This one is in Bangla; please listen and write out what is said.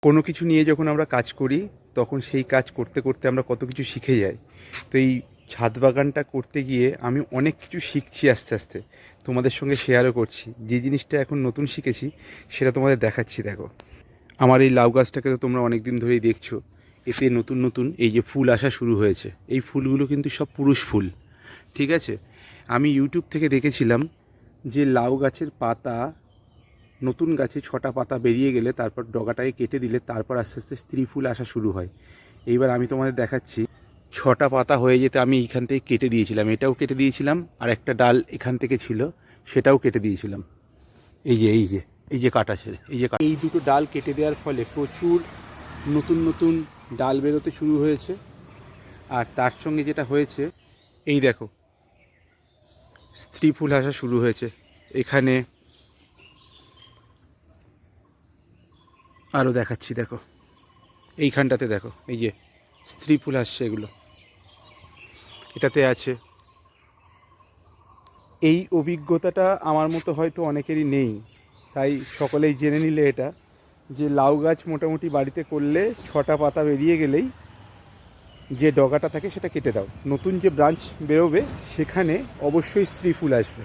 কোনো কিছু নিয়ে যখন আমরা কাজ করি তখন সেই কাজ করতে করতে আমরা কত কিছু শিখে যাই। তো এই ছাদ বাগানটা করতে গিয়ে আমি অনেক কিছু শিখছি আস্তে আস্তে, তোমাদের সঙ্গে শেয়ারও করছি। যে জিনিসটা এখন নতুন শিখেছি সেটা তোমাদের দেখাচ্ছি। দেখো, আমার এই লাউ গাছটাকে তো তোমরা অনেক দিন ধরেই দেখছো। এতে নতুন নতুন এই যে ফুল আসা শুরু হয়েছে। এই ফুলগুলো কিন্তু সব পুরুষ ফুল, ঠিক আছে। আমি ইউটিউব থেকে দেখেছিলাম যে লাউ গাছের পাতা, নতুন গাছে 6টা পাতা বেরিয়ে গেলে তারপর ডগাটাকে কেটে দিলে তারপর আস্তে আস্তে স্ত্রী ফুল আসা শুরু হয়। এইবার আমি তোমাদের দেখাচ্ছি। 6টা পাতা হয়ে যেতে আমি এইখান থেকে কেটে দিয়েছিলাম, এটাও কেটে দিয়েছিলাম, আর একটা ডাল এখান থেকে ছিল সেটাও কেটে দিয়েছিলাম। এই যে কাটা ছেড়ে এই দুটো ডাল কেটে দেওয়ার ফলে প্রচুর নতুন নতুন ডাল বেরোতে শুরু হয়েছে। আর তার সঙ্গে যেটা হয়েছে, এই দেখো স্ত্রী ফুল আসা শুরু হয়েছে এখানে। আরও দেখাচ্ছি, দেখো এইখানটাতে দেখো, এই যে স্ত্রী ফুল আসছে, এগুলো এটাতে আছে। এই অভিজ্ঞতাটা আমার মতো হয়তো অনেকেরই নেই, তাই সকলেই জেনে নিলে এটা, যে লাউ গাছ মোটামুটি বাড়িতে করলে 6টা পাতা বেরিয়ে গেলেই যে ডগাটা থাকে সেটা কেটে দাও, নতুন যে ব্রাঞ্চ বেরোবে সেখানে অবশ্যই স্ত্রী ফুল আসবে।